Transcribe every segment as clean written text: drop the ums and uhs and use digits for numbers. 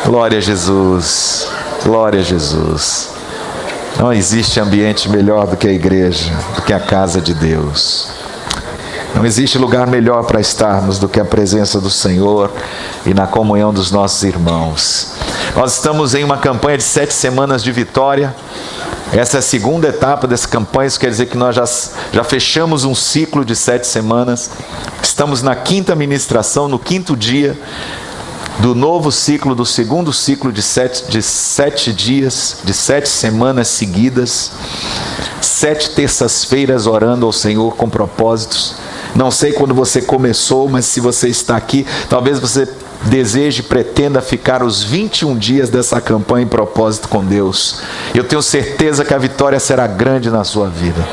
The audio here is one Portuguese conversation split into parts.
Glória a Jesus, glória a Jesus. Não existe ambiente melhor do que a igreja, do que a casa de Deus. Não existe lugar melhor para estarmos do que a presença do Senhor e na comunhão dos nossos irmãos. Nós estamos em uma campanha de 7 semanas de vitória. Essa é a segunda etapa dessa campanha, isso quer dizer que nós já fechamos um ciclo de 7 semanas. Estamos na 5ª ministração, no 5º dia do novo ciclo, do segundo ciclo de 7 dias, de 7 semanas seguidas. 7 terças-feiras orando ao Senhor com propósitos. Não sei quando você começou, mas se você está aqui, talvez você deseje, pretenda ficar os 21 dias dessa campanha em propósito com Deus. Eu tenho certeza que a vitória será grande na sua vida,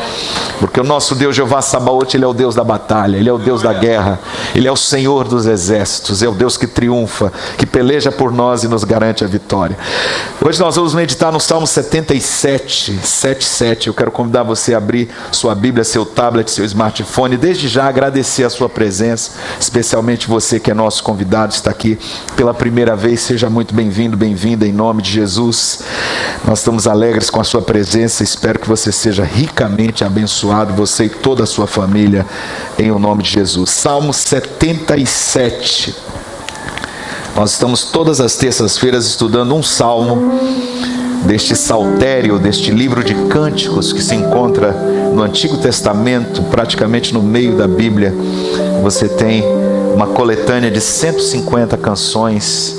porque o nosso Deus Jeová Sabaote, Ele é o Deus da batalha, Ele é o Deus da guerra, Ele é o Senhor dos exércitos, é o Deus que triunfa, que peleja por nós e nos garante a vitória. Hoje nós vamos meditar no Salmo 77, 7:7. Eu quero convidar você a abrir sua Bíblia, seu tablet, seu smartphone, desde já agradecer a sua presença, especialmente você que é nosso convidado, está aqui pela primeira vez. Seja muito bem-vindo, bem-vinda em nome de Jesus. Nós estamos alegres com a sua presença, espero que você seja ricamente abençoado, você e toda a sua família, em o nome de Jesus. Salmo 77. Nós estamos todas as terças-feiras estudando um salmo deste saltério, deste livro de cânticos que se encontra no Antigo Testamento, praticamente no meio da Bíblia. Você tem uma coletânea de 150 canções.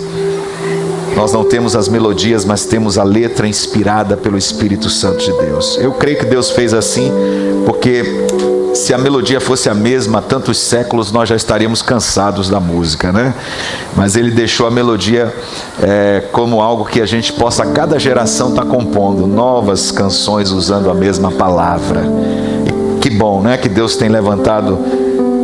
Nós não temos as melodias, mas temos a letra inspirada pelo Espírito Santo de Deus. Eu creio que Deus fez assim, porque se a melodia fosse a mesma há tantos séculos, nós já estaríamos cansados da música, né? Mas Ele deixou a melodia como algo que a gente possa, a cada geração, estar compondo novas canções usando a mesma palavra. E que bom, né? Que Deus tem levantado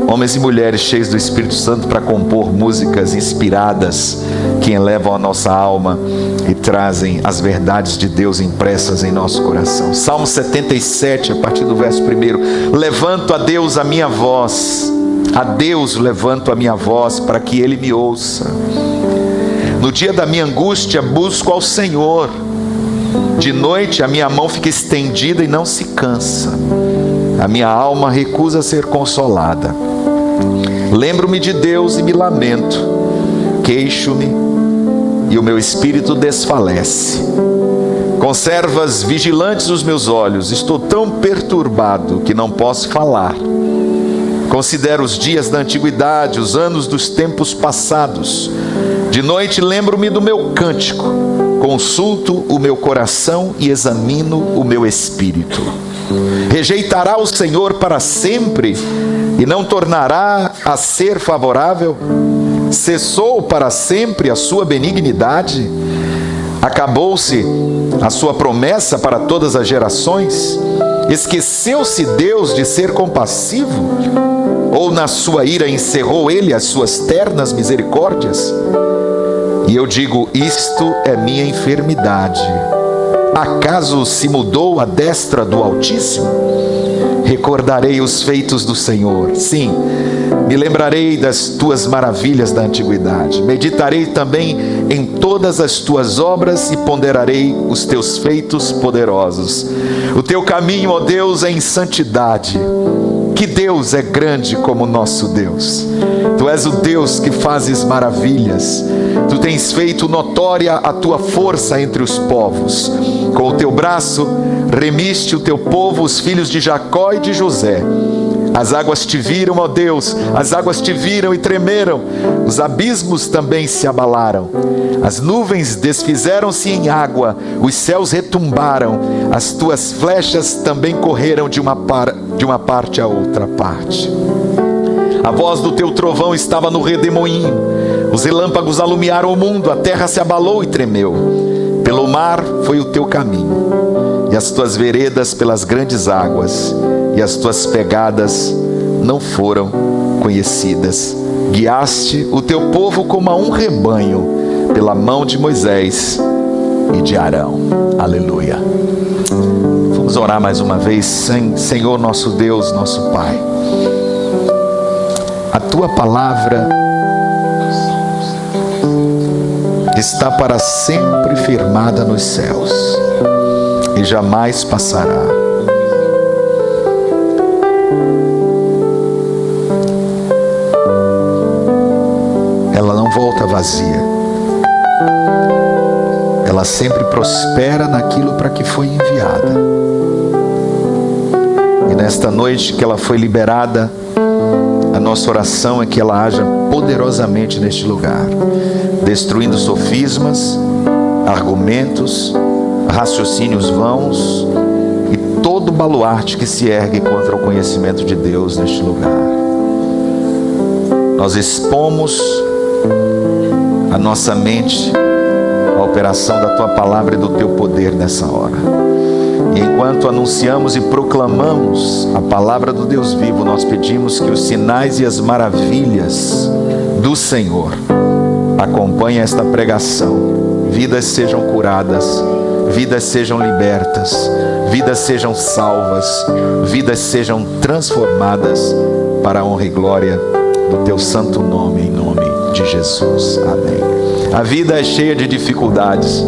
homens e mulheres cheios do Espírito Santo para compor músicas inspiradas que elevam a nossa alma e trazem as verdades de Deus impressas em nosso coração. Salmo 77, a partir do verso 1. Levanto a Deus a minha voz, a Deus levanto a minha voz para que Ele me ouça. No dia da minha angústia busco ao Senhor. De noite a minha mão fica estendida e não se cansa. A minha alma recusa ser consolada. Lembro-me de Deus e me lamento. Queixo-me e o meu espírito desfalece. Conservas vigilantes os meus olhos. Estou tão perturbado que não posso falar. Considero os dias da antiguidade, os anos dos tempos passados. De noite lembro-me do meu cântico. Consulto o meu coração e examino o meu espírito. Rejeitará o Senhor para sempre e não tornará a ser favorável? Cessou para sempre a sua benignidade? Acabou-se a sua promessa para todas as gerações? Esqueceu-se Deus de ser compassivo? Ou na sua ira encerrou Ele as suas ternas misericórdias? E eu digo, isto é minha enfermidade. Acaso se mudou a destra do Altíssimo? Recordarei os feitos do Senhor. Sim, me lembrarei das tuas maravilhas da antiguidade. Meditarei também em todas as tuas obras e ponderarei os teus feitos poderosos. O teu caminho, ó Deus, é em santidade. Que Deus é grande como o nosso Deus. Tu és o Deus que fazes maravilhas. Tu tens feito notória a tua força entre os povos. Com o teu braço remiste o teu povo, os filhos de Jacó e de José. As águas te viram, ó Deus, as águas te viram e tremeram. Os abismos também se abalaram. As nuvens desfizeram-se em água, os céus retumbaram. As tuas flechas também correram de uma parte a outra parte. A voz do teu trovão estava no redemoinho. Os relâmpagos alumiaram o mundo, a terra se abalou e tremeu. Pelo mar foi o teu caminho, e as tuas veredas pelas grandes águas, e as tuas pegadas não foram conhecidas. Guiaste o teu povo como a um rebanho, pela mão de Moisés e de Arão. Aleluia. Vamos orar mais uma vez. Senhor nosso Deus, nosso Pai, a tua palavra está para sempre firmada nos céus e jamais passará. Ela não volta vazia. Ela sempre prospera naquilo para que foi enviada. E nesta noite que ela foi liberada, a nossa oração é que ela haja poderosamente neste lugar, destruindo sofismas, argumentos, raciocínios vãos e todo baluarte que se ergue contra o conhecimento de Deus neste lugar. Nós expomos a nossa mente à operação da Tua palavra e do Teu poder nessa hora. E enquanto anunciamos e proclamamos a palavra do Deus vivo, nós pedimos que os sinais e as maravilhas do Senhor acompanhem esta pregação. Vidas sejam curadas, vidas sejam libertas, vidas sejam salvas, vidas sejam transformadas para a honra e glória do Teu santo nome, em nome de Jesus. Amém. A vida é cheia de dificuldades.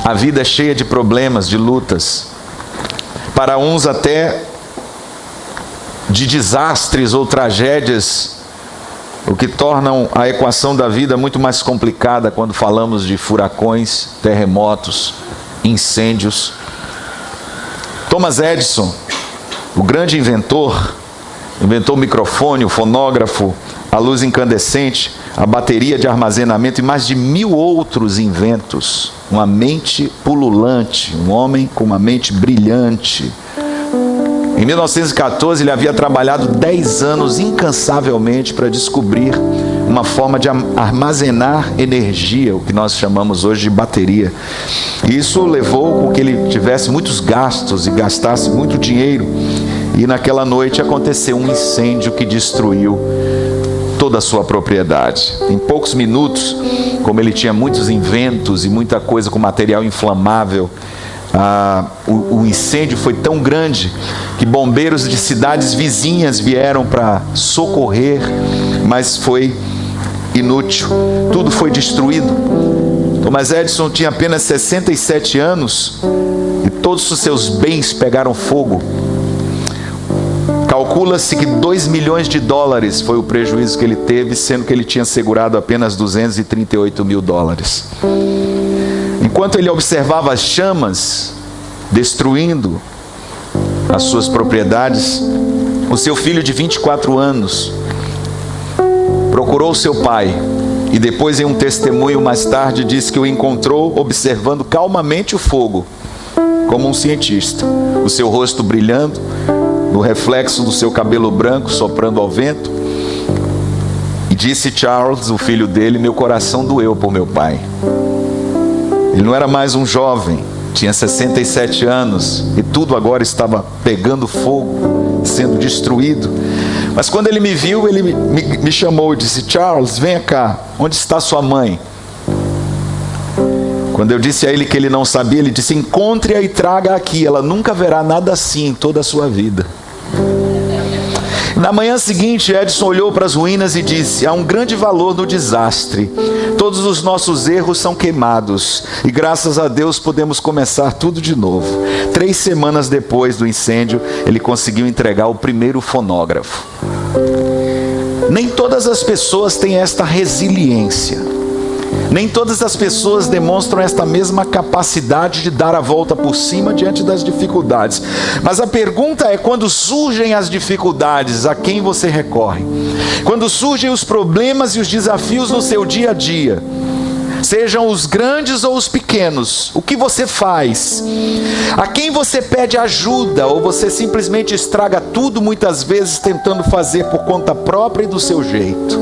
A vida é cheia de problemas, de lutas. Para uns até de desastres ou tragédias, o que tornam a equação da vida muito mais complicada quando falamos de furacões, terremotos, incêndios. Thomas Edison, o grande inventor, inventou o microfone, o fonógrafo, a luz incandescente, a bateria de armazenamento e mais de 1000 outros inventos. Uma mente pululante, um homem com uma mente brilhante. Em 1914 ele havia trabalhado 10 anos incansavelmente para descobrir uma forma de armazenar energia, o que nós chamamos hoje de bateria. E isso levou com que ele tivesse muitos gastos e gastasse muito dinheiro. E naquela noite aconteceu um incêndio que destruiu toda a sua propriedade. Em poucos minutos, como ele tinha muitos inventos e muita coisa com material inflamável, o incêndio foi tão grande que bombeiros de cidades vizinhas vieram para socorrer, mas foi inútil. Tudo foi destruído. Thomas Edison tinha apenas 67 anos e todos os seus bens pegaram fogo. Calcula-se que 2 milhões de dólares foi o prejuízo que ele teve, sendo que ele tinha segurado apenas 238 mil dólares. Enquanto ele observava as chamas destruindo as suas propriedades, o seu filho de 24 anos procurou seu pai e depois, em um testemunho mais tarde, disse que o encontrou observando calmamente o fogo, como um cientista, o seu rosto brilhando no reflexo do seu cabelo branco soprando ao vento. E disse Charles, o filho dele: meu coração doeu por meu pai. Ele não era mais um jovem, tinha 67 anos e tudo agora estava pegando fogo, sendo destruído. Mas quando ele me viu, ele me chamou e disse: Charles, venha cá, onde está sua mãe? Quando eu disse a ele que ele não sabia, ele disse: encontre-a e traga aqui, ela nunca verá nada assim em toda a sua vida. Na manhã seguinte, Edison olhou para as ruínas e disse: há um grande valor no desastre. Todos os nossos erros são queimados e graças a Deus podemos começar tudo de novo. 3 semanas depois do incêndio, ele conseguiu entregar o primeiro fonógrafo. Nem todas as pessoas têm esta resiliência. Nem todas as pessoas demonstram esta mesma capacidade de dar a volta por cima diante das dificuldades. Mas a pergunta é: quando surgem as dificuldades, a quem você recorre? Quando surgem os problemas e os desafios no seu dia a dia, sejam os grandes ou os pequenos, o que você faz? A quem você pede ajuda? Ou você simplesmente estraga tudo, muitas vezes tentando fazer por conta própria e do seu jeito?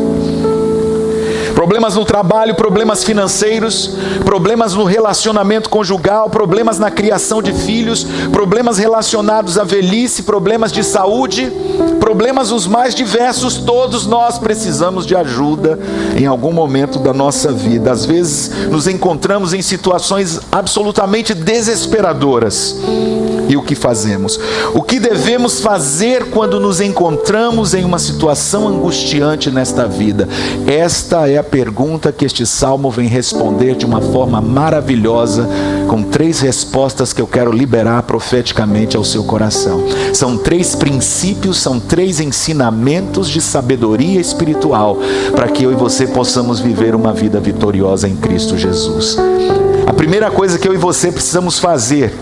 Problemas no trabalho, problemas financeiros, problemas no relacionamento conjugal, problemas na criação de filhos, problemas relacionados à velhice, problemas de saúde, problemas os mais diversos. Todos nós precisamos de ajuda em algum momento da nossa vida. Às vezes nos encontramos em situações absolutamente desesperadoras. e o que fazemos. O que devemos fazer quando nos encontramos em uma situação angustiante nesta vida? Esta é a pergunta que este salmo vem responder de uma forma maravilhosa, com 3 respostas que eu quero liberar profeticamente ao seu coração. São 3 princípios, são 3 ensinamentos de sabedoria espiritual, para que eu e você possamos viver uma vida vitoriosa em Cristo Jesus. A primeira coisa que eu e você precisamos fazer,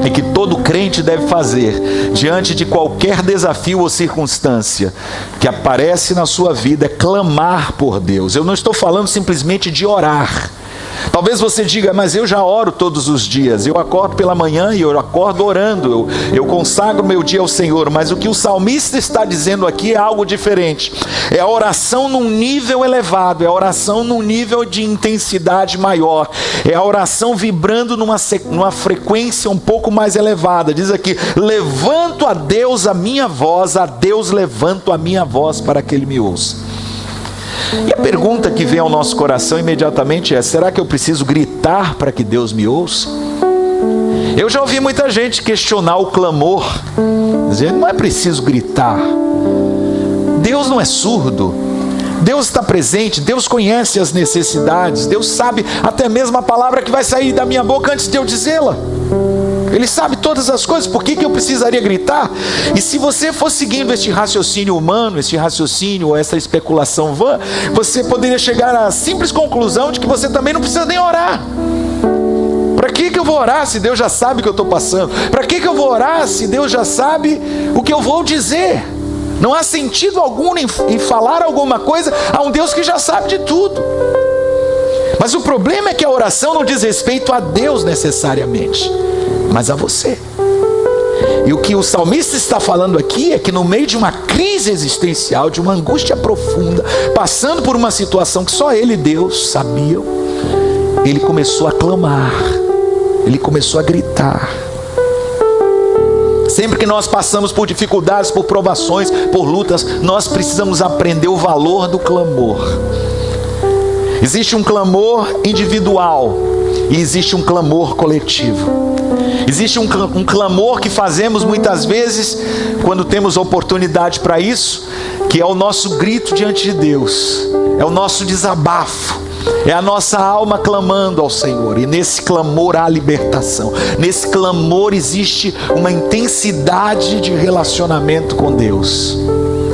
e que todo crente deve fazer, diante de qualquer desafio ou circunstância que aparece na sua vida, é clamar por Deus. Eu não estou falando simplesmente de orar. Talvez você diga, mas eu já oro todos os dias, eu acordo pela manhã e eu acordo orando, eu consagro meu dia ao Senhor. Mas o que o salmista está dizendo aqui é algo diferente. É a oração num nível elevado, é a oração num nível de intensidade maior, é a oração vibrando numa frequência um pouco mais elevada. Diz aqui, levanto a Deus a minha voz, a Deus levanto a minha voz para que Ele me ouça. E a pergunta que vem ao nosso coração imediatamente é, será que eu preciso gritar para que Deus me ouça? Eu já ouvi muita gente questionar o clamor, dizendo, não é preciso gritar. Deus não é surdo. Deus está presente, Deus conhece as necessidades, Deus sabe até mesmo a palavra que vai sair da minha boca antes de eu dizê-la. Ele sabe todas as coisas, por que eu precisaria gritar? E se você for seguindo este raciocínio humano, este raciocínio ou essa especulação vã, você poderia chegar à simples conclusão de que você também não precisa nem orar. Para que eu vou orar se Deus já sabe o que eu estou passando? Para que eu vou orar se Deus já sabe o que eu vou dizer? Não há sentido algum em falar alguma coisa a um Deus que já sabe de tudo. Mas o problema é que a oração não diz respeito a Deus necessariamente, mas a você. E o que o salmista está falando aqui é que no meio de uma crise existencial, de uma angústia profunda, passando por uma situação que só ele e Deus sabiam, ele começou a clamar, ele começou a gritar. Sempre que nós passamos por dificuldades, por provações, por lutas, nós precisamos aprender o valor do clamor. Existe um clamor individual e existe um clamor coletivo. Existe um clamor que fazemos muitas vezes quando temos oportunidade para isso, que é o nosso grito diante de Deus, é o nosso desabafo, é a nossa alma clamando ao Senhor. E nesse clamor há libertação, nesse clamor existe uma intensidade de relacionamento com Deus.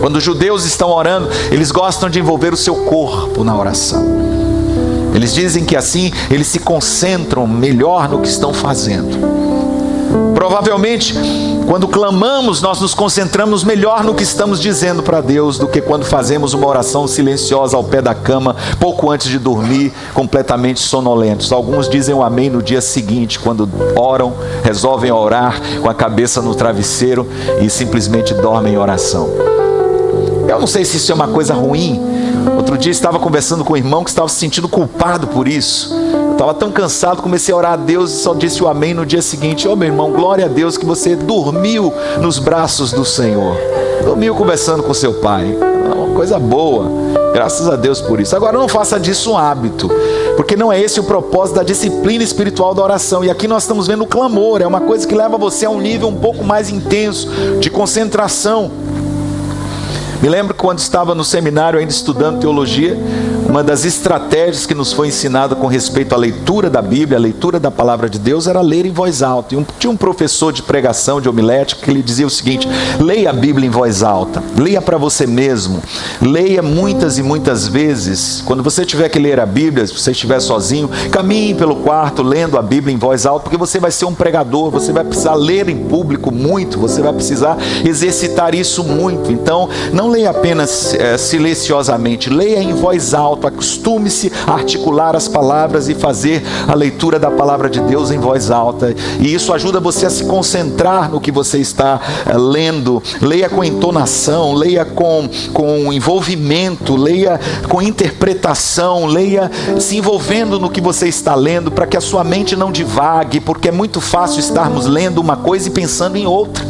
Quando os judeus estão orando, eles gostam de envolver o seu corpo na oração. Eles dizem que assim eles se concentram melhor no que estão fazendo. Provavelmente, quando clamamos, nós nos concentramos melhor no que estamos dizendo para Deus do que quando fazemos uma oração silenciosa ao pé da cama, pouco antes de dormir, completamente sonolentos. Alguns dizem o amém no dia seguinte, quando oram, resolvem orar com a cabeça no travesseiro e simplesmente dormem em oração. Eu não sei se isso é uma coisa ruim. Outro dia estava conversando com um irmão que estava se sentindo culpado por isso. Eu estava tão cansado, comecei a orar a Deus e só disse o amém no dia seguinte. Meu irmão, glória a Deus que você dormiu nos braços do Senhor. Dormiu conversando com seu pai. É uma coisa boa. Graças a Deus por isso. Agora não faça disso um hábito, porque não é esse o propósito da disciplina espiritual da oração. E aqui nós estamos vendo o clamor. É uma coisa que leva você a um nível um pouco mais intenso de concentração. Me lembro quando estava no seminário ainda estudando teologia, uma das estratégias que nos foi ensinada com respeito à leitura da Bíblia, a leitura da palavra de Deus, era ler em voz alta. E tinha um professor de pregação, de homilética, que ele dizia o seguinte: leia a Bíblia em voz alta, leia para você mesmo, leia muitas e muitas vezes. Quando você tiver que ler a Bíblia, se você estiver sozinho, caminhe pelo quarto lendo a Bíblia em voz alta, porque você vai ser um pregador, você vai precisar ler em público muito, você vai precisar exercitar isso muito. Então, não leia apenas silenciosamente, leia em voz alta, acostume-se a articular as palavras e fazer a leitura da palavra de Deus em voz alta, e isso ajuda você a se concentrar no que você está lendo. Leia com entonação, leia com envolvimento, leia com interpretação, leia se envolvendo no que você está lendo, para que a sua mente não divague, porque é muito fácil estarmos lendo uma coisa e pensando em outra.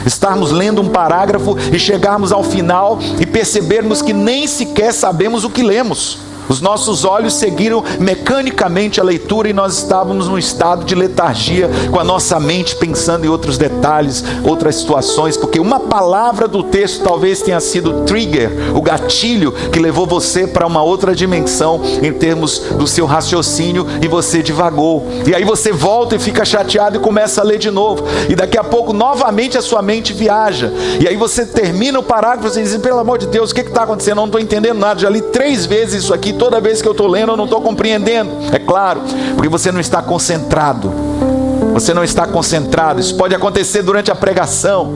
Estarmos lendo um parágrafo e chegarmos ao final e percebermos que nem sequer sabemos o que lemos. Os nossos olhos seguiram mecanicamente a leitura e nós estávamos num estado de letargia, com a nossa mente pensando em outros detalhes, outras situações, porque uma palavra do texto talvez tenha sido o trigger, o gatilho que levou você para uma outra dimensão em termos do seu raciocínio, e você divagou. E aí você volta e fica chateado e começa a ler de novo. E daqui a pouco novamente a sua mente viaja. E aí você termina o parágrafo e diz: pelo amor de Deus, o que está acontecendo? Eu não estou entendendo nada. Já li 3 vezes isso aqui. Toda vez que eu estou lendo eu não estou compreendendo. É claro, porque você não está concentrado. Você não está concentrado. Isso pode acontecer durante a pregação.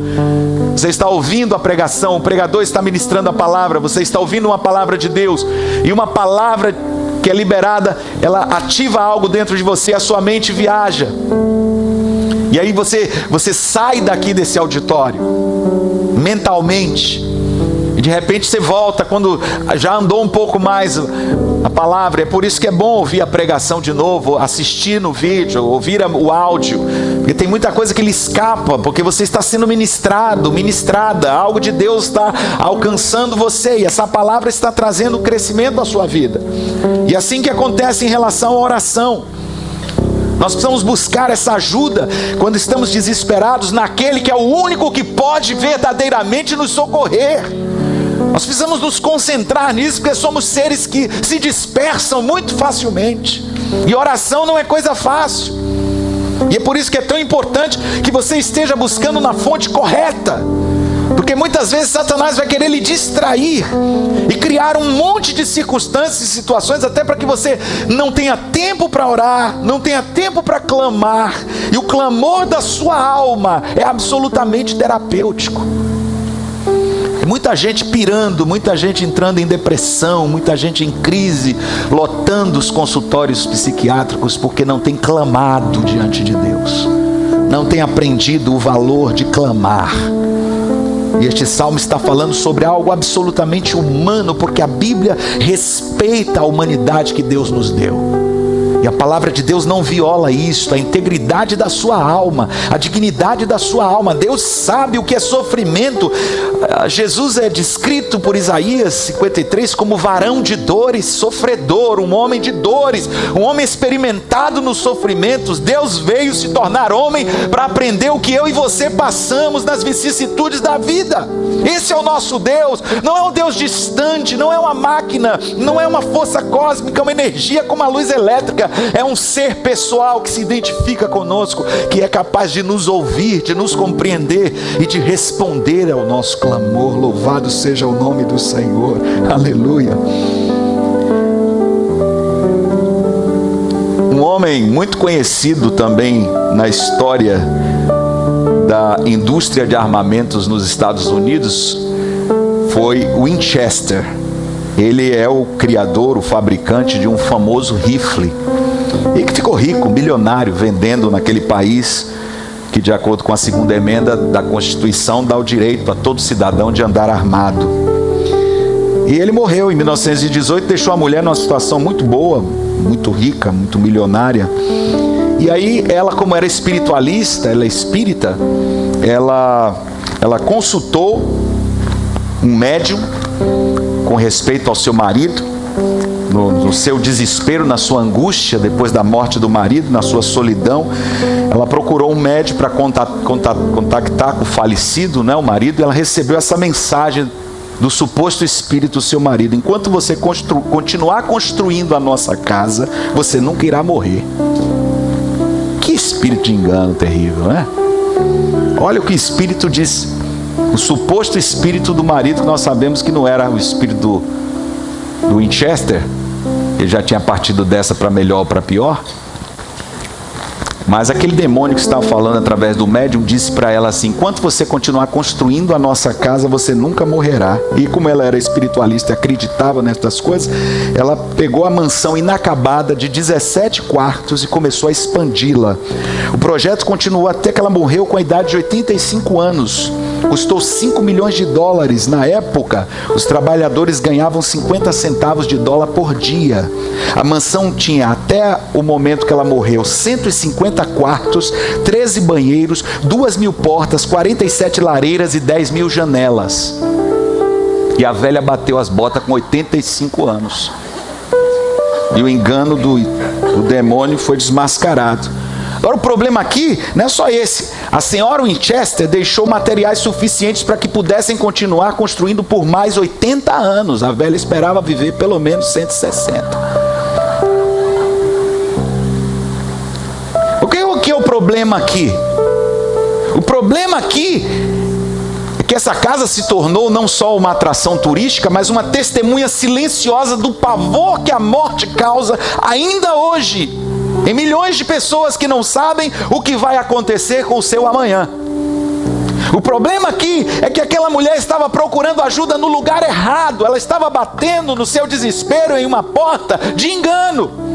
Você está ouvindo a pregação, o pregador está ministrando a palavra, você está ouvindo uma palavra de Deus, e uma palavra que é liberada, ela ativa algo dentro de você, a sua mente viaja. E aí você sai daqui desse auditório mentalmente, e de repente você volta quando já andou um pouco mais a palavra. É por isso que é bom ouvir a pregação de novo, assistir no vídeo, ouvir o áudio, porque tem muita coisa que lhe escapa, porque você está sendo ministrado, ministrada, algo de Deus está alcançando você, e essa palavra está trazendo crescimento à sua vida. E assim que acontece em relação à oração. Nós precisamos buscar essa ajuda quando estamos desesperados naquele que é o único que pode verdadeiramente nos socorrer. Nós precisamos nos concentrar nisso, porque somos seres que se dispersam muito facilmente, e oração não é coisa fácil. E é por isso que é tão importante que você esteja buscando na fonte correta, porque muitas vezes Satanás vai querer lhe distrair e criar um monte de circunstâncias e situações, até para que você não tenha tempo para orar, não tenha tempo para clamar. E o clamor da sua alma é absolutamente terapêutico. Muita gente pirando, muita gente entrando em depressão, muita gente em crise, lotando os consultórios psiquiátricos, porque não tem clamado diante de Deus, não tem aprendido o valor de clamar. E este salmo está falando sobre algo absolutamente humano, porque a Bíblia respeita a humanidade que Deus nos deu. E a palavra de Deus não viola isso, a integridade da sua alma, a dignidade da sua alma. Deus sabe o que é sofrimento. Jesus é descrito por Isaías 53 como varão de dores, sofredor, um homem de dores, um homem experimentado nos sofrimentos. Deus veio se tornar homem para aprender o que eu e você passamos nas vicissitudes da vida. Esse é o nosso Deus. Não é um Deus distante, não é uma máquina, não é uma força cósmica, uma energia como a luz elétrica. É um ser pessoal que se identifica conosco, que é capaz de nos ouvir, de nos compreender e de responder ao nosso clamor. Louvado seja o nome do Senhor. Aleluia. Um homem muito conhecido também na história da indústria de armamentos nos Estados Unidos foi Winchester. Ele é o criador, o fabricante de um famoso rifle, e que ficou rico, milionário, vendendo naquele país que, de acordo com a segunda emenda da Constituição, dá o direito a todo cidadão de andar armado. E ele morreu em 1918, deixou a mulher numa situação muito boa, muito rica, muito milionária. E aí ela, como era espiritualista, ela é espírita, ela consultou um médium com respeito ao seu marido, no seu desespero, na sua angústia depois da morte do marido, na sua solidão. Ela procurou um médium para contactar com o falecido, né, o marido, e ela recebeu essa mensagem do suposto espírito do seu marido: enquanto você continuar construindo a nossa casa, você nunca irá morrer. Que espírito de engano terrível, né? Olha o que o espírito disse, o suposto espírito do marido, que nós sabemos que não era o espírito do Winchester. Ele já tinha partido dessa para melhor ou para pior. Mas aquele demônio que estava falando através do médium disse para ela assim: enquanto você continuar construindo a nossa casa, você nunca morrerá. E como ela era espiritualista e acreditava nessas coisas, ela pegou a mansão inacabada de 17 quartos e começou a expandi-la. O projeto continuou até que ela morreu com a idade de 85 anos. Custou 5 milhões de dólares. Na época, os trabalhadores ganhavam 50 centavos de dólar por dia. A mansão tinha, até o momento que ela morreu, 150 quartos, 13 banheiros, 2.000 portas, 47 lareiras e 10.000 janelas. E a velha bateu as botas com 85 anos. E o engano do demônio foi desmascarado. Agora o problema aqui não é só esse. A senhora Winchester deixou materiais suficientes para que pudessem continuar construindo por mais 80 anos. A velha esperava viver pelo menos 160. O que é o problema aqui? O problema aqui é que essa casa se tornou não só uma atração turística, mas uma testemunha silenciosa do pavor que a morte causa ainda hoje em milhões de pessoas que não sabem o que vai acontecer com o seu amanhã. O problema aqui é que aquela mulher estava procurando ajuda no lugar errado. Ela estava batendo no seu desespero em uma porta de engano.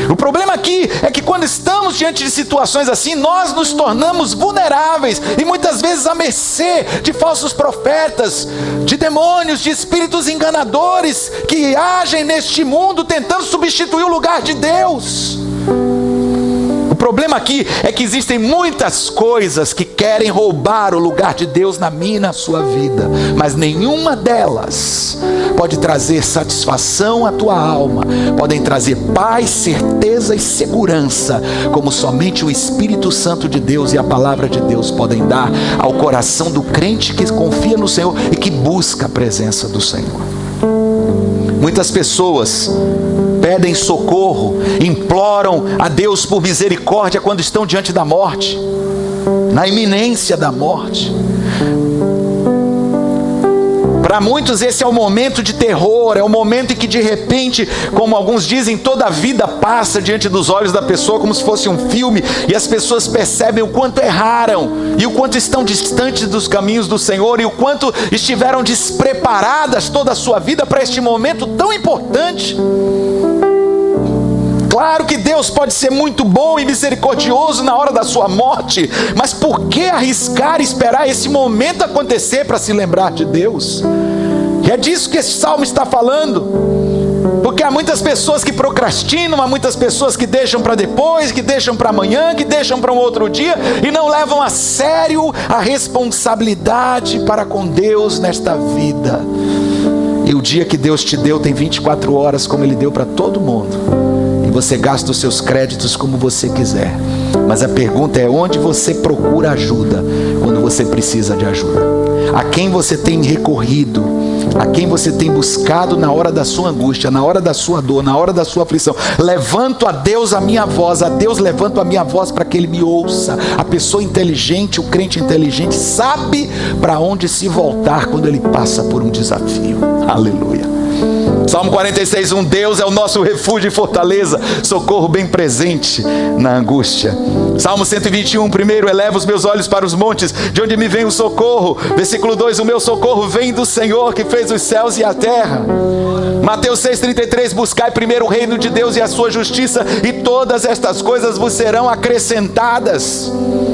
O problema aqui é que quando estamos diante de situações assim, nós nos tornamos vulneráveis e muitas vezes à mercê de falsos profetas, de demônios, de espíritos enganadores que agem neste mundo tentando substituir o lugar de Deus. O problema aqui é que existem muitas coisas que querem roubar o lugar de Deus na minha e na sua vida, mas nenhuma delas pode trazer satisfação à tua alma, podem trazer paz, certeza e segurança, como somente o Espírito Santo de Deus e a palavra de Deus podem dar ao coração do crente que confia no Senhor e que busca a presença do Senhor. Muitas pessoas pedem socorro, imploram a Deus por misericórdia quando estão diante da morte, na iminência da morte. Para muitos esse é o momento de terror, é o momento em que de repente, como alguns dizem, toda a vida passa diante dos olhos da pessoa como se fosse um filme, e as pessoas percebem o quanto erraram, e o quanto estão distantes dos caminhos do Senhor, e o quanto estiveram despreparadas toda a sua vida para este momento tão importante. Claro que Deus pode ser muito bom e misericordioso na hora da sua morte, mas por que arriscar e esperar esse momento acontecer para se lembrar de Deus? E é disso que esse salmo está falando, porque há muitas pessoas que procrastinam, há muitas pessoas que deixam para depois, que deixam para amanhã, que deixam para um outro dia, e não levam a sério a responsabilidade para com Deus nesta vida. E o dia que Deus te deu tem 24 horas, como Ele deu para todo mundo. Você gasta os seus créditos como você quiser, mas a pergunta é: onde você procura ajuda quando você precisa de ajuda? A quem você tem recorrido? A quem você tem buscado na hora da sua angústia, na hora da sua dor, na hora da sua aflição? Levanto a Deus a minha voz, a Deus levanto a minha voz para que Ele me ouça. A pessoa inteligente, o crente inteligente, sabe para onde se voltar quando ele passa por um desafio. Aleluia. Salmo 46:1, Deus é o nosso refúgio e fortaleza, socorro bem presente na angústia. Salmo 121, primeiro, eleva os meus olhos para os montes, de onde me vem o socorro. Versículo 2, o meu socorro vem do Senhor que fez os céus e a terra. Mateus 6,33, buscai primeiro o reino de Deus e a sua justiça, e todas estas coisas vos serão acrescentadas.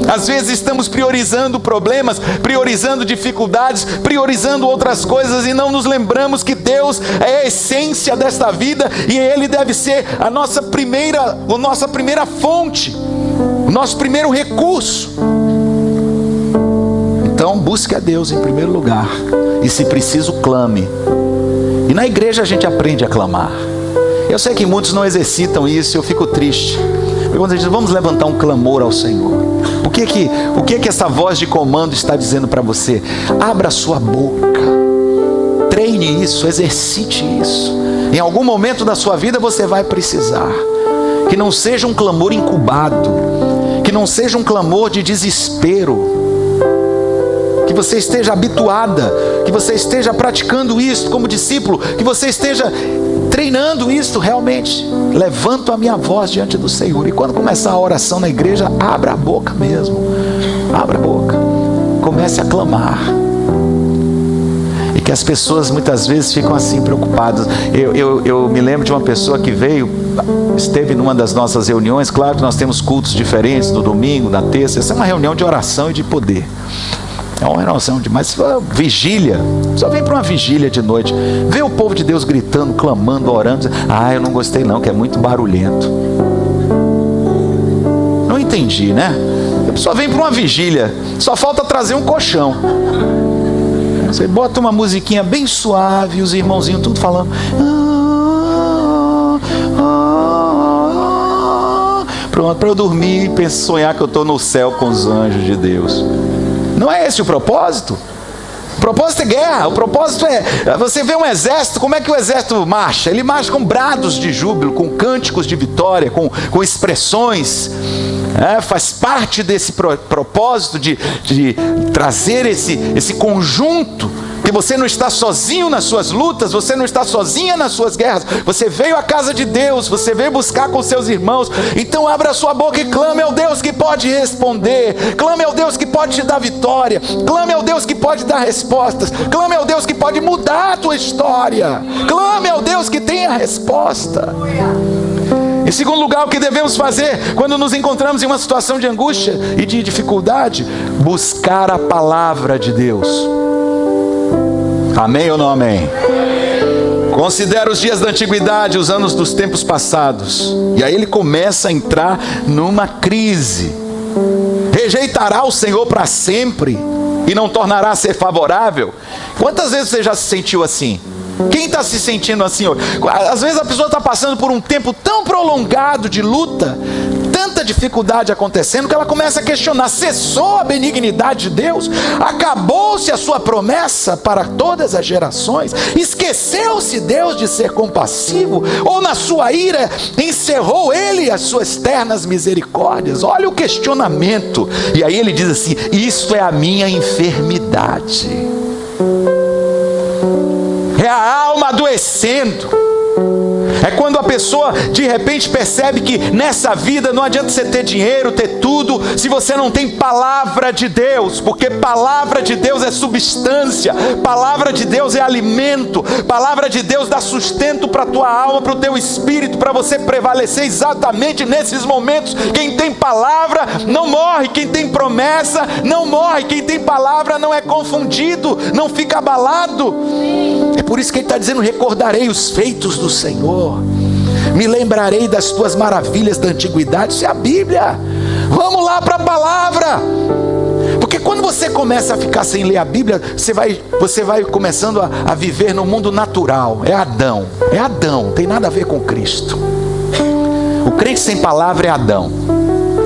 Às vezes estamos priorizando problemas, priorizando dificuldades, priorizando outras coisas, e não nos lembramos que Deus é a essência desta vida, e Ele deve ser a nossa primeira fonte, o nosso primeiro recurso. Então busque a Deus em primeiro lugar, e se preciso clame. E na igreja a gente aprende a clamar. Eu sei que muitos não exercitam isso, eu fico triste. Porque quando a gente diz, vamos levantar um clamor ao Senhor, o que essa voz de comando está dizendo para você? Abra a sua boca, treine isso, exercite isso. Em algum momento da sua vida você vai precisar. Que não seja um clamor incubado, que não seja um clamor de desespero, que você esteja habituada, que você esteja praticando isso como discípulo, que você esteja treinando isso realmente. Levanto a minha voz diante do Senhor, e quando começar a oração na igreja, abra a boca mesmo, abra a boca, comece a clamar. E que as pessoas muitas vezes ficam assim preocupadas. Eu me lembro de uma pessoa que esteve numa das nossas reuniões. Claro que nós temos cultos diferentes, no domingo, na terça. Essa é uma reunião de oração e de poder. É uma oração demais. Vigília, só vem para uma vigília de noite, vê o povo de Deus gritando, clamando, orando. Eu não gostei não, que é muito barulhento. Não entendi, né? A pessoa vem para uma vigília, só falta trazer um colchão. Você bota uma musiquinha bem suave, os irmãozinhos tudo falando. cama para eu dormir e sonhar que eu estou no céu com os anjos de Deus. Não é esse o propósito? O propósito é guerra, o propósito é... Você vê um exército, como é que o exército marcha? Ele marcha com brados de júbilo, com cânticos de vitória, com expressões. Faz parte desse propósito de trazer esse conjunto. Porque você não está sozinho nas suas lutas, você não está sozinha nas suas guerras. Você veio à casa de Deus, você veio buscar com seus irmãos. Então abra a sua boca e clame ao Deus que pode responder. Clame ao Deus que pode te dar vitória. Clame ao Deus que pode dar respostas. Clame ao Deus que pode mudar a tua história. Clame ao Deus que tem a resposta. Em segundo lugar, o que devemos fazer quando nos encontramos em uma situação de angústia e de dificuldade? Buscar a palavra de Deus. Amém ou não amém? Considera os dias da antiguidade, os anos dos tempos passados. E aí ele começa a entrar numa crise. Rejeitará o Senhor para sempre e não tornará a ser favorável? Quantas vezes você já se sentiu assim? Quem está se sentindo assim hoje? Às vezes a pessoa está passando por um tempo tão prolongado de luta, tanta dificuldade acontecendo, que ela começa a questionar: cessou a benignidade de Deus? Acabou-se a sua promessa para todas as gerações? Esqueceu-se Deus de ser compassivo? Ou na sua ira encerrou Ele as suas ternas misericórdias? Olha o questionamento. E aí ele diz assim: isto é a minha enfermidade. É a alma adoecendo. É quando a pessoa de repente percebe que nessa vida não adianta você ter dinheiro, ter tudo, se você não tem palavra de Deus. Porque palavra de Deus é substância, palavra de Deus é alimento, palavra de Deus dá sustento para a tua alma, para o teu espírito, para você prevalecer exatamente nesses momentos. Quem tem palavra não morre, quem tem promessa não morre, quem tem palavra não é confundido, não fica abalado. É por isso que ele está dizendo: recordarei os feitos do Senhor, me lembrarei das tuas maravilhas da antiguidade. Isso é a Bíblia. Vamos lá para a palavra. Porque quando você começa a ficar sem ler a Bíblia, você vai começando a viver no mundo natural. É Adão, não tem nada a ver com Cristo. O crente sem palavra é Adão,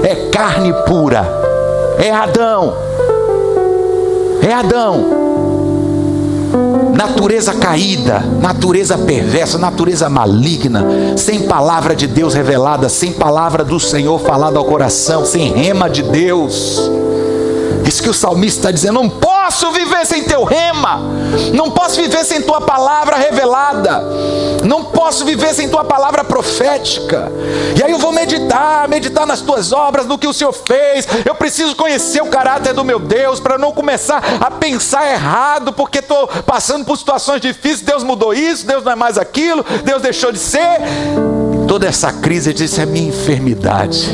é carne pura, é Adão, natureza caída, natureza perversa, natureza maligna, sem palavra de Deus revelada, sem palavra do Senhor falada ao coração, sem rema de Deus. Isso que o salmista está dizendo: não posso viver sem teu rema, não posso viver sem tua palavra revelada, não posso viver sem tua palavra profética. E aí eu vou meditar nas tuas obras, no que o Senhor fez. Eu preciso conhecer o caráter do meu Deus, para não começar a pensar errado, porque estou passando por situações difíceis. Deus mudou isso, Deus não é mais aquilo, Deus deixou de ser. Toda essa crise, eu disse, é minha enfermidade.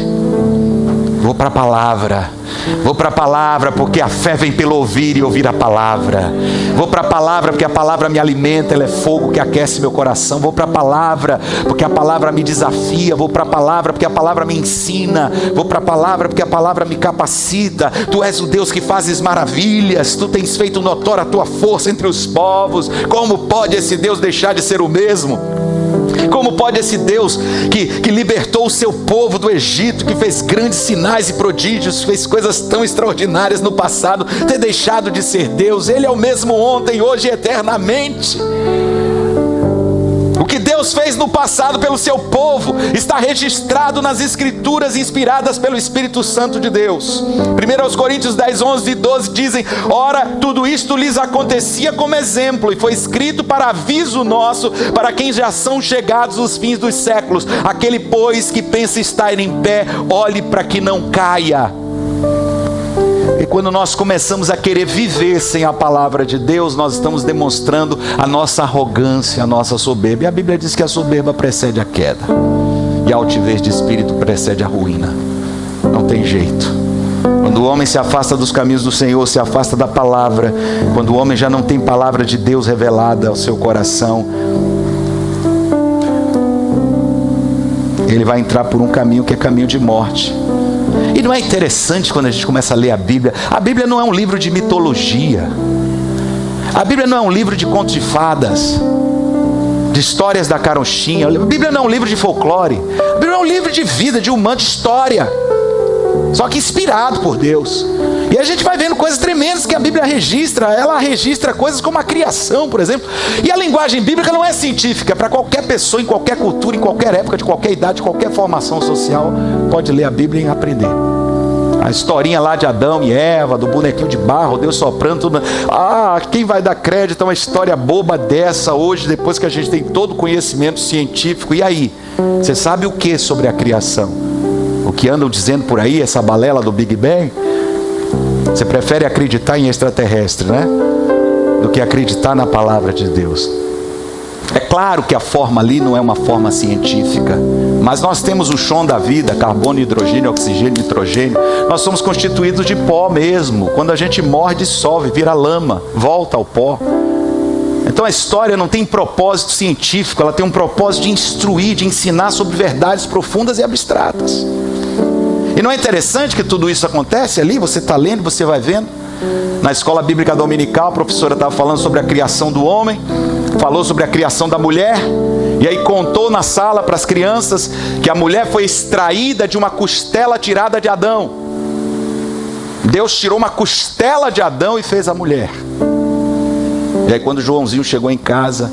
Vou para a palavra, porque a fé vem pelo ouvir e ouvir a palavra. Vou para a palavra, porque a palavra me alimenta, ela é fogo que aquece meu coração. Vou para a palavra, porque a palavra me desafia. Vou para a palavra, porque a palavra me ensina. Vou para a palavra, porque a palavra me capacita. Tu és o Deus que fazes maravilhas, tu tens feito notória a tua força entre os povos. Como pode esse Deus deixar de ser o mesmo? Como pode esse Deus que libertou o seu povo do Egito, que fez grandes sinais e prodígios, fez coisas tão extraordinárias no passado, ter deixado de ser Deus? Ele é o mesmo ontem, hoje e eternamente. O que Deus fez no passado pelo seu povo está registrado nas Escrituras inspiradas pelo Espírito Santo de Deus. 1 Coríntios 10, 11 e 12 dizem: ora, tudo isto lhes acontecia como exemplo, e foi escrito para aviso nosso, para quem já são chegados os fins dos séculos. Aquele, pois, que pensa estar em pé, olhe para que não caia. E quando nós começamos a querer viver sem a palavra de Deus, nós estamos demonstrando a nossa arrogância, a nossa soberba. E a Bíblia diz que a soberba precede a queda, e a altivez de espírito precede a ruína. Não tem jeito. Quando o homem se afasta dos caminhos do Senhor, se afasta da palavra, quando o homem já não tem palavra de Deus revelada ao seu coração, ele vai entrar por um caminho que é caminho de morte. E não é interessante quando a gente começa a ler a Bíblia? A Bíblia não é um livro de mitologia. A Bíblia não é um livro de contos de fadas, de histórias da carochinha. A Bíblia não é um livro de folclore. A Bíblia Bíblia é um livro de vida, de humano, de história, só que inspirado por Deus. E a gente vai vendo coisas tremendas que a Bíblia registra. Ela registra coisas como a criação, por exemplo. E a linguagem bíblica não é científica. Para qualquer pessoa, em qualquer cultura, em qualquer época, de qualquer idade, de qualquer formação social, pode ler a Bíblia e aprender. A historinha lá de Adão e Eva, do bonequinho de barro, Deus soprando tudo. Quem vai dar crédito a uma história boba dessa hoje, depois que a gente tem todo o conhecimento científico? E aí? Você sabe o que sobre a criação? O que andam dizendo por aí, essa balela do Big Bang? Você prefere acreditar em extraterrestre, né? Do que acreditar na palavra de Deus. É claro que a forma ali não é uma forma científica, mas nós temos o chão da vida, carbono, hidrogênio, oxigênio, nitrogênio. Nós somos constituídos de pó mesmo. Quando a gente morre, dissolve, vira lama, volta ao pó. Então a história não tem propósito científico, ela tem um propósito de instruir, de ensinar sobre verdades profundas e abstratas. E não é interessante que tudo isso acontece ali? Você está lendo, você vai vendo. Na escola bíblica dominical, a professora estava falando sobre a criação do homem, falou sobre a criação da mulher, e aí contou na sala para as crianças que a mulher foi extraída de uma costela tirada de Adão. Deus tirou uma costela de Adão e fez a mulher. E aí quando Joãozinho chegou em casa,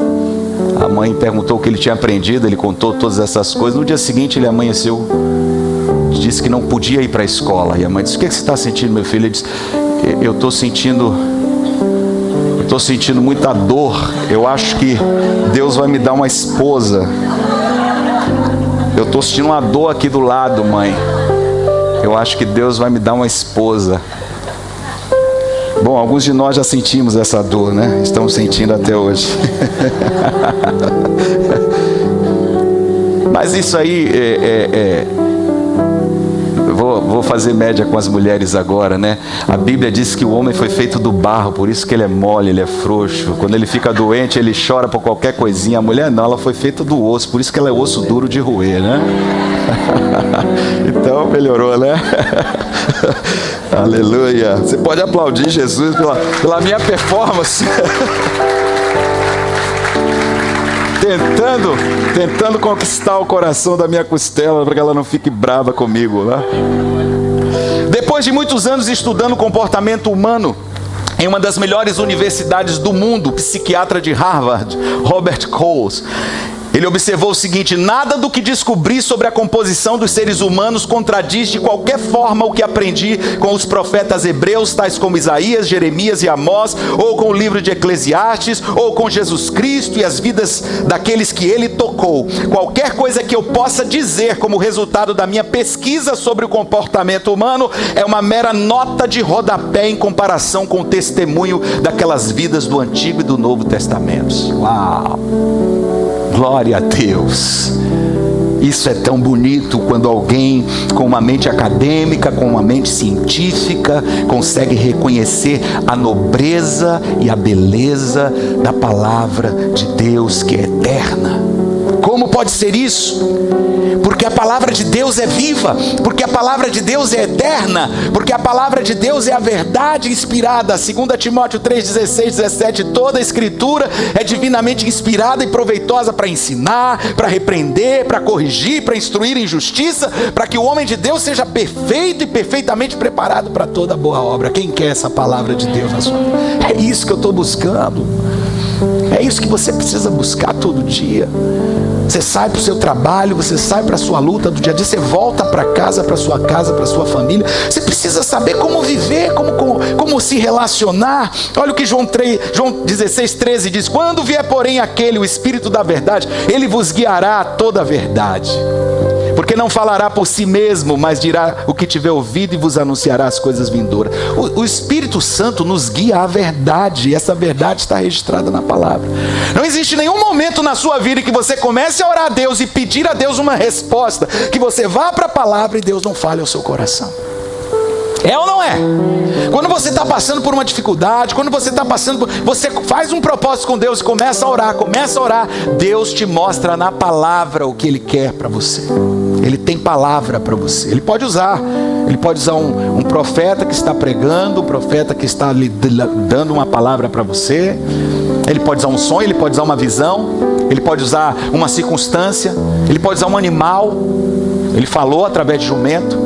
a mãe perguntou o que ele tinha aprendido, ele contou todas essas coisas. No dia seguinte ele amanheceu, disse que não podia ir para a escola. E a mãe disse: o que você está sentindo, meu filho? Ele disse: eu estou sentindo muita dor. Eu acho que Deus vai me dar uma esposa. Eu estou sentindo uma dor aqui do lado, mãe. Eu acho que Deus vai me dar uma esposa. Bom, alguns de nós já sentimos essa dor, né? Estamos sentindo até hoje. Mas isso aí Vou fazer média com as mulheres agora, né? A Bíblia diz que o homem foi feito do barro, por isso que ele é mole, ele é frouxo. Quando ele fica doente, ele chora por qualquer coisinha. A mulher não, ela foi feita do osso, por isso que ela é osso duro de roer, né? Então melhorou, né? Aleluia. Você pode aplaudir Jesus pela minha performance. Tentando conquistar o coração da minha costela para que ela não fique brava comigo, né? Depois de muitos anos estudando o comportamento humano em uma das melhores universidades do mundo, o psiquiatra de Harvard, Robert Coles, ele observou o seguinte: nada do que descobri sobre a composição dos seres humanos contradiz de qualquer forma o que aprendi com os profetas hebreus, tais como Isaías, Jeremias e Amós, ou com o livro de Eclesiastes, ou com Jesus Cristo e as vidas daqueles que ele tocou. Qualquer coisa que eu possa dizer como resultado da minha pesquisa sobre o comportamento humano é uma mera nota de rodapé em comparação com o testemunho daquelas vidas do Antigo e do Novo Testamentos. Uau! Glória a Deus. Isso é tão bonito quando alguém com uma mente acadêmica, com uma mente científica, consegue reconhecer a nobreza e a beleza da palavra de Deus, que é eterna. Como pode ser isso? Porque a palavra de Deus é viva, porque a palavra de Deus é eterna, porque a palavra de Deus é a verdade inspirada. 2 Timóteo 3:16, 17, toda a escritura é divinamente inspirada e proveitosa para ensinar, para repreender, para corrigir, para instruir em justiça, para que o homem de Deus seja perfeito e perfeitamente preparado para toda boa obra. Quem quer essa palavra de Deus na sua vida? É isso que eu estou buscando. É isso que você precisa buscar todo dia. Você sai para o seu trabalho, você sai para a sua luta do dia a dia, você volta para casa, para sua casa, para sua família. Você precisa saber como viver, como se relacionar. Olha o que João 16:13 diz: quando vier porém aquele, o Espírito da verdade, ele vos guiará a toda a verdade. Porque não falará por si mesmo, mas dirá o que tiver ouvido e vos anunciará as coisas vindouras. O Espírito Santo nos guia à verdade, e essa verdade está registrada na palavra. Não existe nenhum momento na sua vida que você comece a orar a Deus e pedir a Deus uma resposta, que você vá para a palavra e Deus não fale ao seu coração. É ou não é? Quando você está passando por uma dificuldade, quando você está você faz um propósito com Deus e começa a orar, Deus te mostra na palavra o que Ele quer para você. Ele tem palavra para você. Ele pode usar um profeta que está pregando, um profeta que está lhe dando uma palavra para você. Ele pode usar um sonho, ele pode usar uma visão, ele pode usar uma circunstância, ele pode usar um animal. Ele falou através de jumento.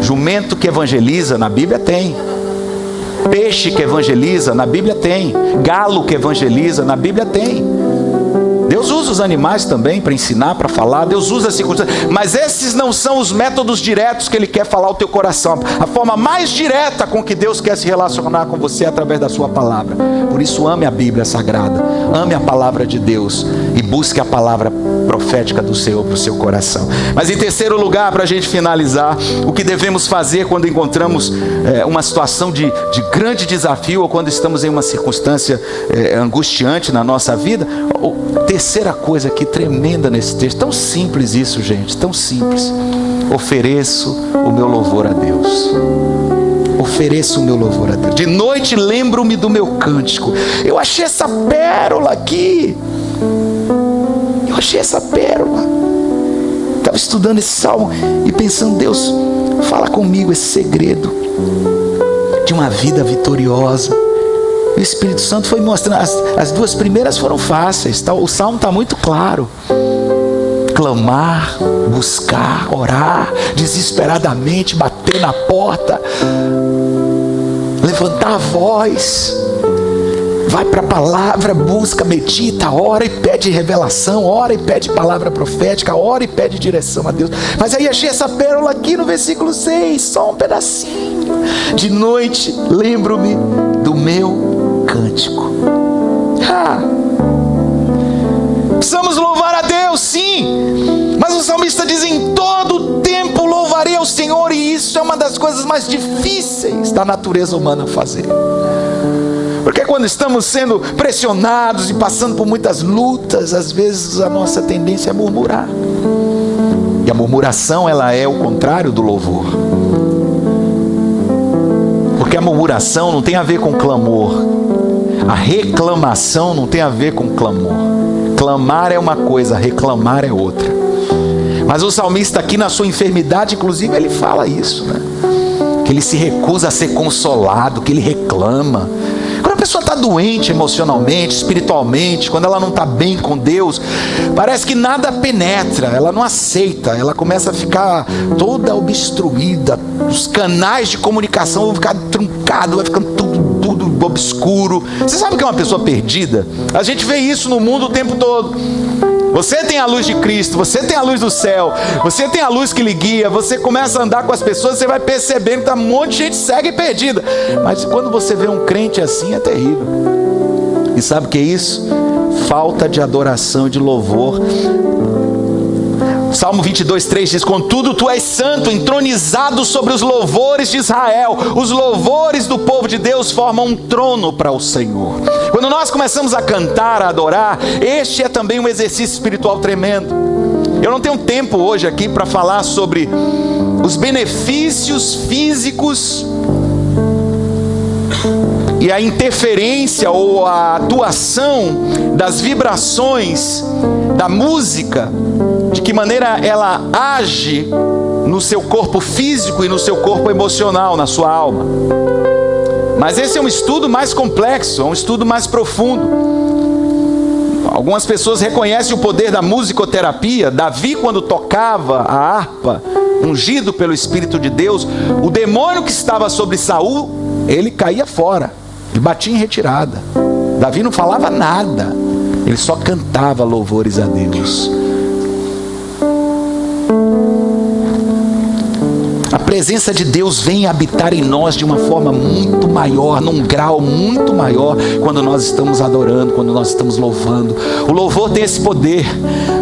Jumento que evangeliza, na Bíblia tem. Peixe que evangeliza, na Bíblia tem. Galo que evangeliza, na Bíblia tem. Deus usa os animais também para ensinar, para falar. Deus usa as circunstâncias. Mas esses não são os métodos diretos que Ele quer falar ao teu coração. A forma mais direta com que Deus quer se relacionar com você é através da sua palavra. Por isso ame a Bíblia Sagrada. Ame a palavra de Deus. E busque a palavra profética do Senhor para o seu coração. Mas em terceiro lugar, para a gente finalizar, o que devemos fazer quando encontramos uma situação de grande desafio, ou quando estamos em uma circunstância angustiante na nossa vida. Terceira coisa aqui tremenda nesse texto, tão simples isso, gente, tão simples. Ofereço o meu louvor a Deus. Ofereço o meu louvor a Deus. De noite lembro-me do meu cântico. Eu achei essa pérola aqui. Eu achei essa pérola. Estava estudando esse salmo e pensando, Deus, fala comigo esse segredo de uma vida vitoriosa. O Espírito Santo foi mostrando. As duas primeiras foram fáceis, o salmo está muito claro. Clamar, buscar, orar desesperadamente, bater na porta, levantar a voz, vai para a palavra, busca, medita, ora e pede revelação, ora e pede palavra profética, ora e pede direção a Deus. Mas aí achei essa pérola aqui no versículo 6, só um pedacinho. De noite lembro-me do meu cântico. Precisamos louvar a Deus, sim, mas o salmista diz: em todo tempo louvarei ao Senhor. E isso é uma das coisas mais difíceis da natureza humana fazer, porque quando estamos sendo pressionados e passando por muitas lutas, às vezes a nossa tendência é murmurar, e a murmuração, ela é o contrário do louvor, porque a murmuração não tem a ver com clamor. A reclamação não tem a ver com clamor. Clamar é uma coisa, reclamar é outra. Mas o salmista aqui, na sua enfermidade, inclusive, ele fala isso, né? Que ele se recusa a ser consolado, que ele reclama. Quando a pessoa está doente emocionalmente, espiritualmente, quando ela não está bem com Deus, parece que nada penetra, ela não aceita, ela começa a ficar toda obstruída, os canais de comunicação vão ficar truncados, vai ficando tudo obscuro. Você sabe o que é uma pessoa perdida? A gente vê isso no mundo o tempo todo. Você tem a luz de Cristo, você tem a luz do céu, você tem a luz que lhe guia, você começa a andar com as pessoas, você vai percebendo que está um monte de gente cega e perdida. Mas quando você vê um crente assim, é terrível. E sabe o que é isso? Falta de adoração e de louvor. Salmo 22:3 diz: contudo tu és santo, entronizado sobre os louvores de Israel. Os louvores do povo de Deus formam um trono para o Senhor. Quando nós começamos a cantar, a adorar, este é também um exercício espiritual tremendo. Eu não tenho tempo hoje aqui para falar sobre os benefícios físicos e a interferência ou a atuação das vibrações da música, de que maneira ela age no seu corpo físico e no seu corpo emocional, na sua alma. Mas esse é um estudo mais complexo, é um estudo mais profundo. Algumas pessoas reconhecem o poder da musicoterapia. Davi, quando tocava a harpa, ungido pelo Espírito de Deus, o demônio que estava sobre Saul, ele caía fora, ele batia em retirada. Davi não falava nada, ele só cantava louvores a Deus. A presença de Deus vem habitar em nós de uma forma muito maior, num grau muito maior, quando nós estamos adorando, quando nós estamos louvando. O louvor tem esse poder,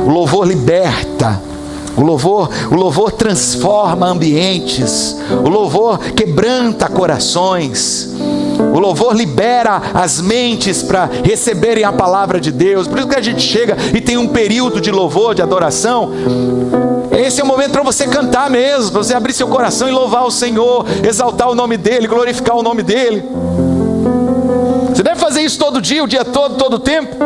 o louvor liberta, o louvor transforma ambientes, o louvor quebranta corações, o louvor libera as mentes para receberem a palavra de Deus. Por isso que a gente chega e tem um período de louvor, de adoração. Esse é o momento para você cantar mesmo, para você abrir seu coração e louvar o Senhor, exaltar o nome dEle, glorificar o nome dEle. Você deve fazer isso todo dia, o dia todo, todo o tempo.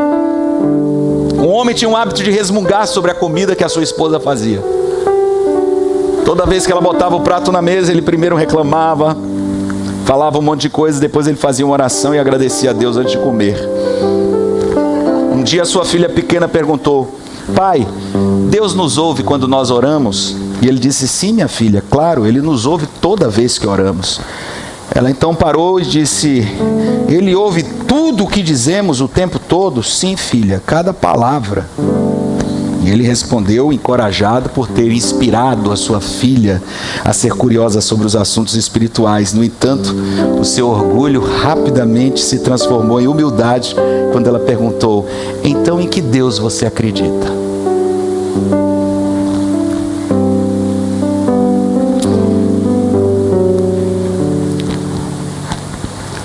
Um homem tinha um hábito de resmungar sobre a comida que a sua esposa fazia. Toda vez que ela botava o prato na mesa, ele primeiro reclamava, falava um monte de coisa, depois ele fazia uma oração e agradecia a Deus antes de comer. Um dia sua filha pequena perguntou: pai, Deus nos ouve quando nós oramos? E ele disse: sim, minha filha, claro, Ele nos ouve toda vez que oramos. Ela então parou e disse: Ele ouve tudo o que dizemos o tempo todo? Sim, filha, cada palavra. E ele respondeu, encorajado por ter inspirado a sua filha a ser curiosa sobre os assuntos espirituais. No entanto, o seu orgulho rapidamente se transformou em humildade quando ela perguntou: então em que Deus você acredita?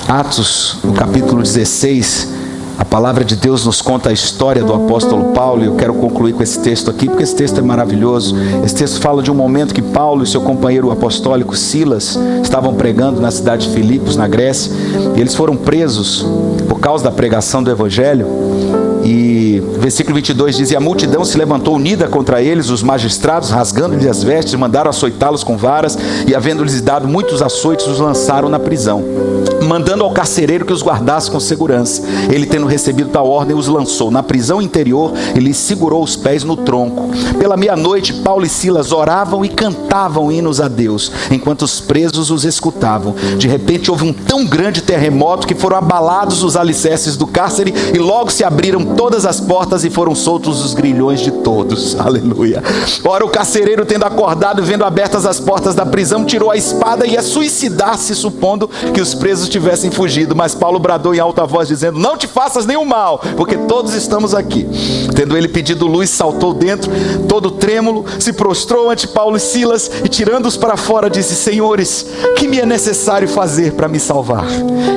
Atos, no capítulo 16, a palavra de Deus nos conta a história do apóstolo Paulo, e eu quero concluir com esse texto aqui, porque esse texto é maravilhoso. Esse texto fala de um momento que Paulo e seu companheiro apostólico Silas estavam pregando na cidade de Filipos, na Grécia, e eles foram presos por causa da pregação do Evangelho. E versículo 22 diz: e a multidão se levantou unida contra eles, os magistrados, rasgando-lhes as vestes, mandaram açoitá-los com varas, e havendo-lhes dado muitos açoites, os lançaram na prisão, mandando ao carcereiro que os guardasse com segurança. Ele, tendo recebido tal ordem, os lançou na prisão interior e lhes segurou os pés no tronco. Pela meia-noite, Paulo e Silas oravam e cantavam hinos a Deus, enquanto os presos os escutavam. De repente houve um tão grande terremoto que foram abalados os alicerces do cárcere, e logo se abriram todas as portas e foram soltos os grilhões de todos. Aleluia. Ora, o carcereiro, tendo acordado, vendo abertas as portas da prisão, tirou a espada e ia suicidar-se, supondo que os presos tivessem fugido. Mas Paulo bradou em alta voz, dizendo: não te faças nenhum mal, porque todos estamos aqui. Tendo ele pedido luz, saltou dentro, todo trêmulo, se prostrou ante Paulo e Silas, e tirando-os para fora, disse: senhores, que me é necessário fazer para me salvar?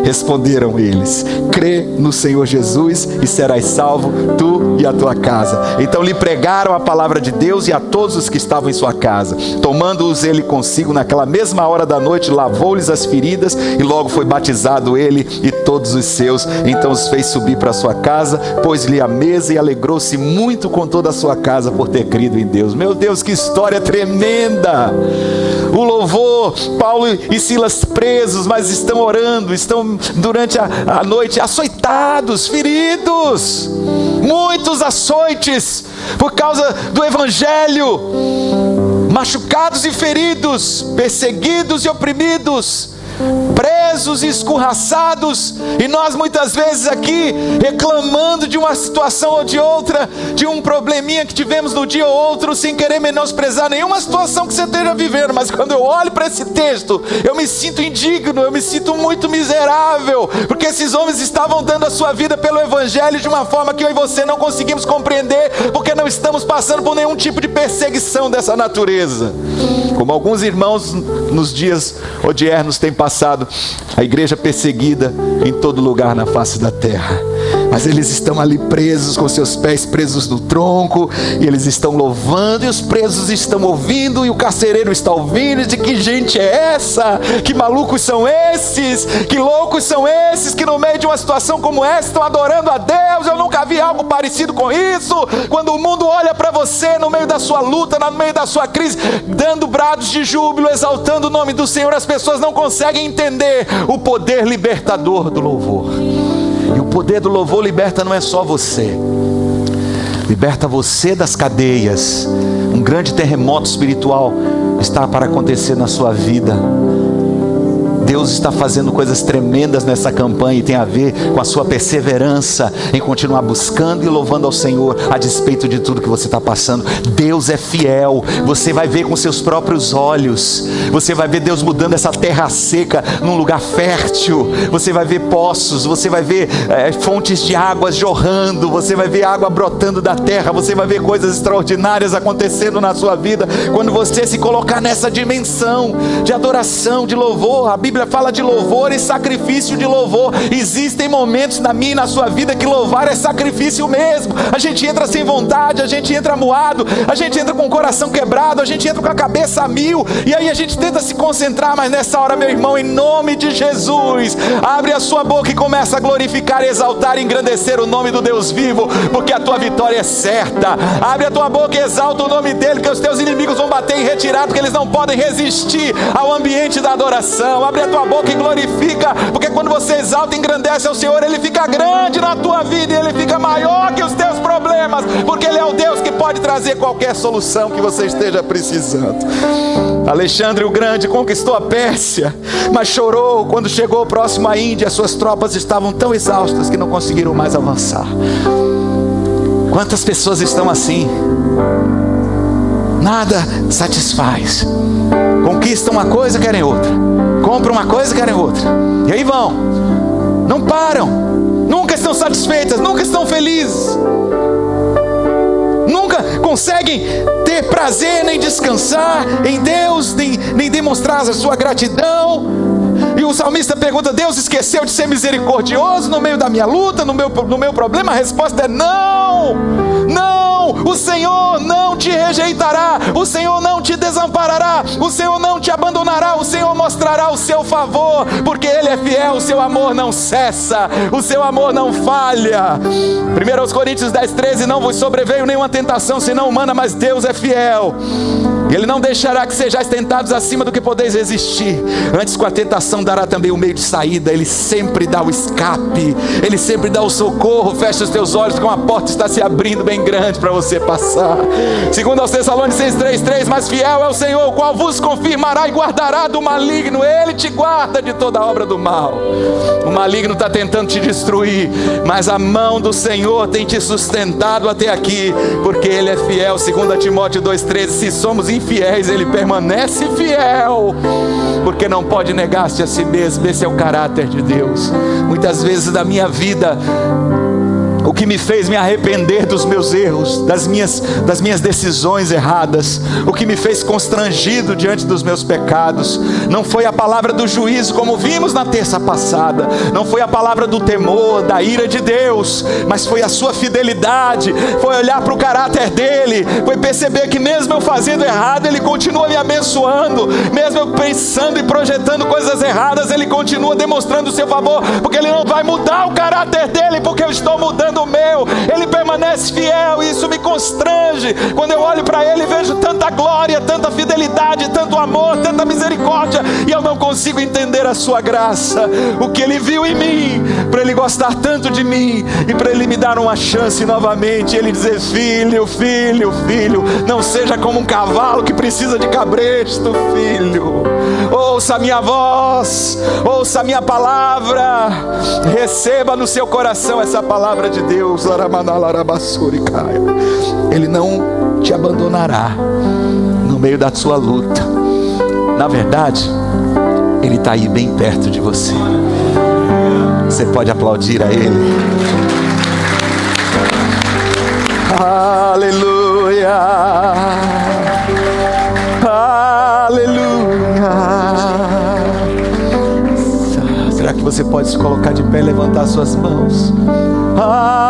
Responderam eles: crê no Senhor Jesus e serás salvo, tu e a tua casa. Então lhe pregaram a palavra de Deus e a todos os que estavam em sua casa. Tomando-os ele consigo naquela mesma hora da noite, lavou-lhes as feridas, e logo foi batizado ele e todos os seus. Então os fez subir para sua casa, pôs-lhe a mesa e alegrou-se muito com toda a sua casa por ter crido em Deus. Meu Deus, que história tremenda! O louvor, Paulo e Silas presos, mas estão orando, estão durante a noite açoitados, feridos, muitos açoites por causa do Evangelho, machucados e feridos, perseguidos e oprimidos, presos e escorraçados. E nós muitas vezes aqui reclamando de uma situação ou de outra, de um probleminha que tivemos no dia ou outro, sem querer menosprezar nenhuma situação que você esteja vivendo. Mas quando eu olho para esse texto, eu me sinto indigno, eu me sinto muito miserável, porque esses homens estavam dando a sua vida pelo Evangelho de uma forma que eu e você não conseguimos compreender, porque não estamos passando por nenhum tipo de perseguição dessa natureza, como alguns irmãos nos dias odiernos têm passado. A igreja perseguida em todo lugar na face da terra, mas eles estão ali presos, com seus pés presos no tronco, e eles estão louvando, e os presos estão ouvindo, e o carcereiro está ouvindo. De que gente é essa? Que malucos são esses? Que loucos são esses que no meio de uma situação como essa estão adorando a Deus? Eu nunca vi algo parecido com isso. Quando o mundo olha para você no meio da sua luta, no meio da sua crise, dando brados de júbilo, exaltando o nome do Senhor, as pessoas não conseguem entender o poder libertador do louvor. E o poder do louvor liberta não é só você, liberta você das cadeias. Um grande terremoto espiritual está para acontecer na sua vida. Deus está fazendo coisas tremendas nessa campanha, e tem a ver com a sua perseverança em continuar buscando e louvando ao Senhor a despeito de tudo que você está passando. Deus é fiel. Você vai ver com seus próprios olhos. Você vai ver Deus mudando essa terra seca num lugar fértil. Você vai ver poços, você vai ver fontes de águas jorrando, você vai ver água brotando da terra, você vai ver coisas extraordinárias acontecendo na sua vida quando você se colocar nessa dimensão de adoração, de louvor. A Bíblia fala de louvor e sacrifício de louvor. Existem momentos na minha e na sua vida que louvar é sacrifício mesmo. A gente entra sem vontade, a gente entra moado, a gente entra com o coração quebrado, a gente entra com a cabeça a mil, e aí a gente tenta se concentrar. Mas nessa hora, meu irmão, em nome de Jesus, abre a sua boca e começa a glorificar, exaltar e engrandecer o nome do Deus vivo, porque a tua vitória é certa. Abre a tua boca e exalta o nome dele, que os teus inimigos vão bater em retirada, porque eles não podem resistir ao ambiente da adoração. Abre abre a tua boca e glorifica, porque quando você exalta e engrandece ao Senhor, Ele fica grande na tua vida, e Ele fica maior que os teus problemas, porque Ele é o Deus que pode trazer qualquer solução que você esteja precisando. Alexandre o Grande conquistou a Pérsia, mas chorou quando chegou próximo à Índia. Suas tropas estavam tão exaustas que não conseguiram mais avançar. Quantas pessoas estão assim? Nada satisfaz. Conquistam uma coisa, querem outra. Compram uma coisa, querem outra. E aí vão. Não param. Nunca estão satisfeitas, nunca estão felizes. Nunca conseguem ter prazer, nem descansar em Deus, nem demonstrar a sua gratidão. E o salmista pergunta: Deus esqueceu de ser misericordioso no meio da minha luta, no meu problema? A resposta é não, não. O Senhor não te rejeitará, o Senhor não te desamparará, o Senhor não te abandonará, o Senhor mostrará o seu favor, porque Ele é fiel, o seu amor não cessa, o seu amor não falha. 1 Coríntios 10:13: não vos sobreveio nenhuma tentação senão humana, mas Deus é fiel. Ele não deixará que sejais tentados acima do que podeis resistir. Antes, com a tentação, dará também o meio de saída. Ele sempre dá o escape, Ele sempre dá o socorro. Fecha os teus olhos, como a porta está se abrindo bem grande para você passar. Segundo aos Tessalonicenses 3:3: mas fiel é o Senhor, o qual vos confirmará e guardará do maligno. Ele te guarda de toda obra do mal. O maligno está tentando te destruir, mas a mão do Senhor tem te sustentado até aqui, porque Ele é fiel. Segundo Timóteo 2:13: se somos infiéis, Ele permanece fiel, porque não pode negar-se a si mesmo. Esse é o caráter de Deus. Muitas vezes da minha vida, o que me fez me arrepender dos meus erros, das minhas decisões erradas, o que me fez constrangido diante dos meus pecados, não foi a palavra do juízo, como vimos na terça passada, não foi a palavra do temor, da ira de Deus, mas foi a sua fidelidade, foi olhar para o caráter dEle, foi perceber que mesmo eu fazendo errado, Ele continua me abençoando, mesmo eu pensando e projetando coisas erradas, Ele continua demonstrando o seu favor, porque Ele não vai mudar o caráter dEle, porque eu estou mudando o meu. Ele permanece fiel, e isso me constrange. Quando eu olho para Ele, vejo tanta glória, tanta fidelidade, tanto amor, tanta misericórdia, e eu não consigo entender a sua graça, o que Ele viu em mim, para Ele gostar tanto de mim, e para Ele me dar uma chance novamente, Ele dizer: filho, filho, filho, não seja como um cavalo que precisa de cabresto, filho, ouça a minha voz, ouça a minha palavra, receba no seu coração essa palavra de Deus. Ele não te abandonará no meio da sua luta. Na verdade, Ele está aí bem perto de você. Você pode aplaudir a Ele. Aleluia, aleluia. Será que você pode se colocar de pé e levantar suas mãos? Aleluia.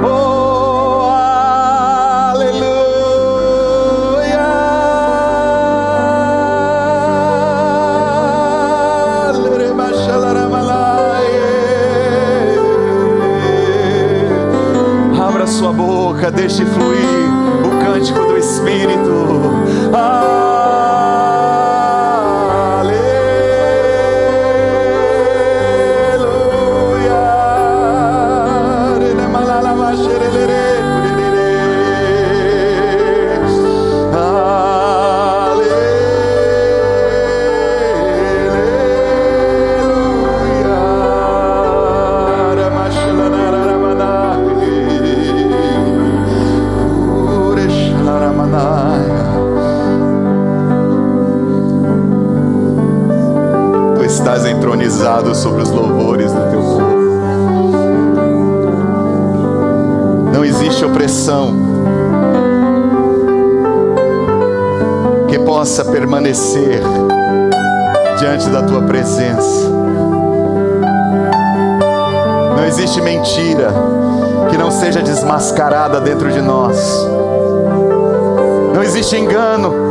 Oh, aleluia. Abra sua boca, deixe fluir o cântico do Espírito. Estás entronizado sobre os louvores do teu povo. Não existe opressão que possa permanecer diante da tua presença. Não existe mentira que não seja desmascarada dentro de nós. Não existe engano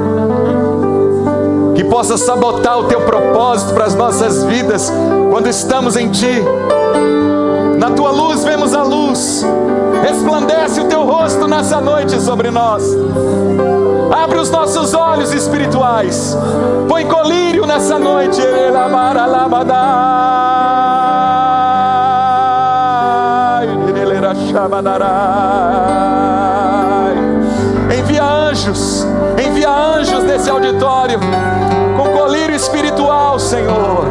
que possa sabotar o teu propósito para as nossas vidas quando estamos em Ti. Na tua luz vemos a luz. Resplandece o teu rosto nessa noite sobre nós. Abre os nossos olhos espirituais. Põe colírio nessa noite. Envia anjos nesse auditório com colírio espiritual, Senhor.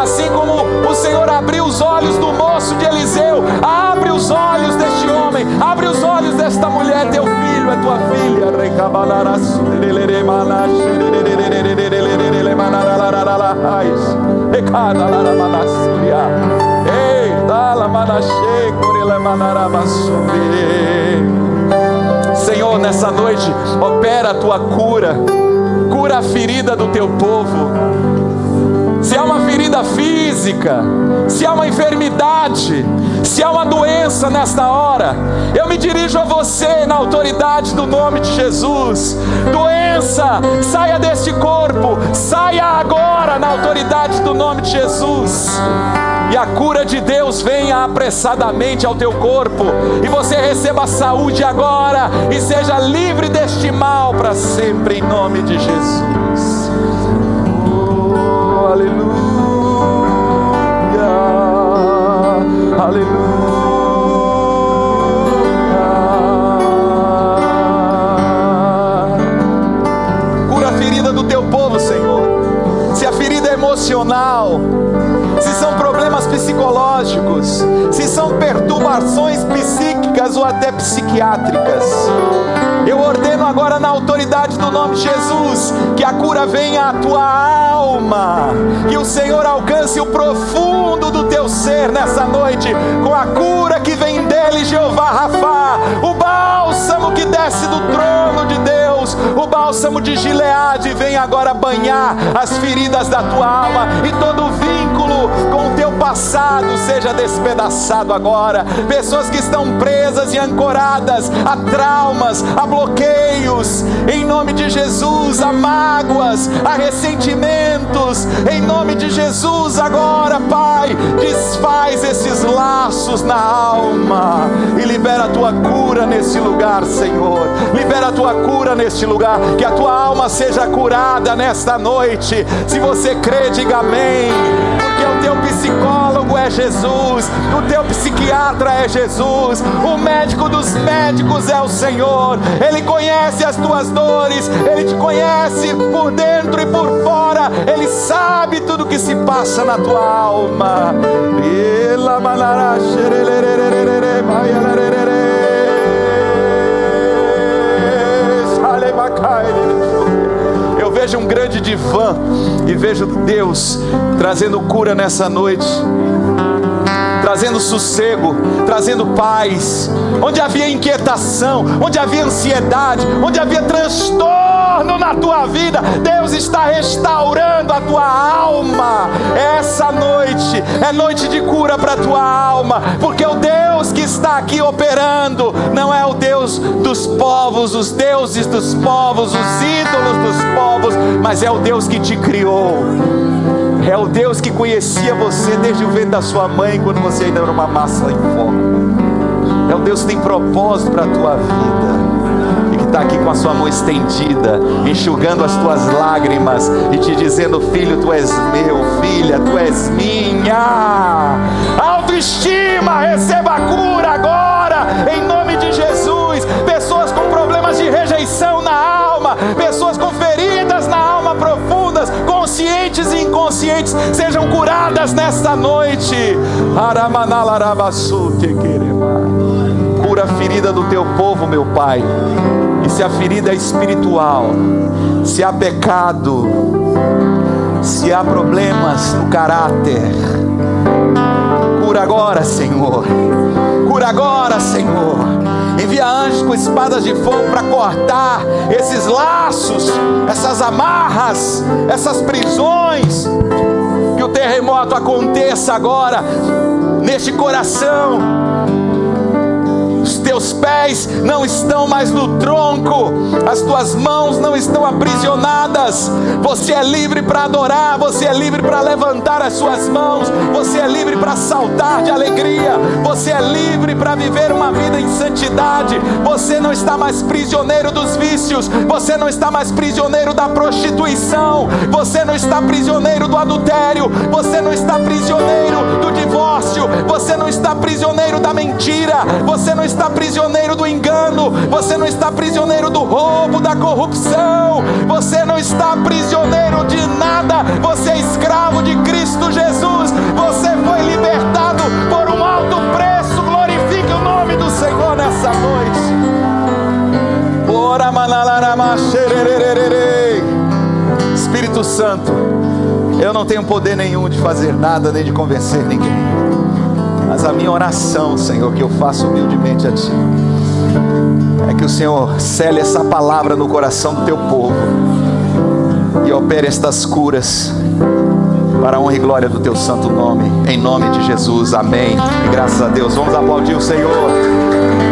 Assim como o Senhor abriu os olhos do moço de Eliseu, abre os olhos deste homem, abre os olhos desta mulher, teu filho, é tua filha. Senhor, nessa noite, opera a tua cura. Cura a ferida do teu povo. Se há uma ferida física, se há uma enfermidade, se há uma doença nesta hora, eu me dirijo a você na autoridade do nome de Jesus. Doença, saia deste corpo, saia agora na autoridade do nome de Jesus. E a cura de Deus venha apressadamente ao teu corpo, e você receba saúde agora, e seja livre deste mal para sempre, em nome de Jesus. Oh, aleluia, aleluia. Cura a ferida do teu povo, Senhor. Se a ferida é emocional, se são problemas psicológicos, se são perturbações psíquicas ou até psiquiátricas, eu ordeno agora na autoridade do nome de Jesus, que a cura venha à tua alma, que o Senhor alcance o profundo do teu ser nessa noite, com a cura que vem dele, Jeová Rafá, o bálsamo que desce do trono de Deus, o bálsamo de Gileade, vem agora banhar as feridas da tua alma, e todo vínculo com o teu passado seja despedaçado agora. Pessoas que estão presas e ancoradas a traumas, a bloqueios, em nome de Jesus, a mágoas, a ressentimentos, em nome de Jesus agora, Pai, desfaz esses laços na alma e libera a tua cura nesse lugar, Senhor. Libera a tua cura neste lugar, que a tua alma seja curada nesta noite. Se você crê, diga amém. Porque o teu psicólogo é Jesus, o teu psiquiatra é Jesus, o médico dos médicos é o Senhor. Ele conhece as tuas dores, Ele te conhece por dentro e por fora, Ele sabe tudo que se passa na tua alma. Eu vejo um grande divã e vejo Deus trazendo cura nessa noite, trazendo sossego, trazendo paz. Onde havia inquietação, onde havia ansiedade, onde havia transtorno na tua vida, Deus está restaurando a tua alma. Essa noite é noite de cura para a tua alma, porque o Deus que está aqui operando não é o Deus dos povos, os deuses dos povos, os ídolos dos povos, mas é o Deus que te criou. É o Deus que conhecia você desde o ventre da sua mãe, quando você ainda era uma massa informe. É o Deus que tem propósito para a tua vida, e que está aqui com a sua mão estendida, enxugando as tuas lágrimas e te dizendo: filho, tu és meu, filha, tu és minha. Autoestima, receba a cura agora, em nome de Jesus. Pessoas com problemas de rejeição na alma, pessoas com feridas na alma profundas, conscientes e inconscientes, sejam curadas nesta noite. Cura a ferida do teu povo, meu Pai. E se a ferida é espiritual, se há pecado, se há problemas no caráter, cura agora, Senhor. Cura agora, Senhor. Envia anjos com espadas de fogo para cortar esses laços, essas amarras, essas prisões. Que o terremoto aconteça agora neste coração. Os teus teus pés não estão mais no tronco, as tuas mãos não estão aprisionadas. Você é livre para adorar, você é livre para levantar as suas mãos, você é livre para saltar de alegria, você é livre para viver uma vida em santidade. Você não está mais prisioneiro dos vícios, você não está mais prisioneiro da prostituição, você não está prisioneiro do adultério, você não está prisioneiro do divórcio, você não está prisioneiro da mentira, você não está prisioneiro do engano, você não está prisioneiro do roubo, da corrupção, você não está prisioneiro de nada. Você é escravo de Cristo Jesus, você foi libertado por um alto preço. Glorifique o nome do Senhor nessa noite. Espírito Santo, eu não tenho poder nenhum de fazer nada, nem de convencer ninguém, mas a minha oração, Senhor, que eu faço humildemente a Ti, é que o Senhor cele essa palavra no coração do Teu povo e opere estas curas para a honra e glória do Teu santo nome, em nome de Jesus, amém. E graças a Deus, vamos aplaudir o Senhor.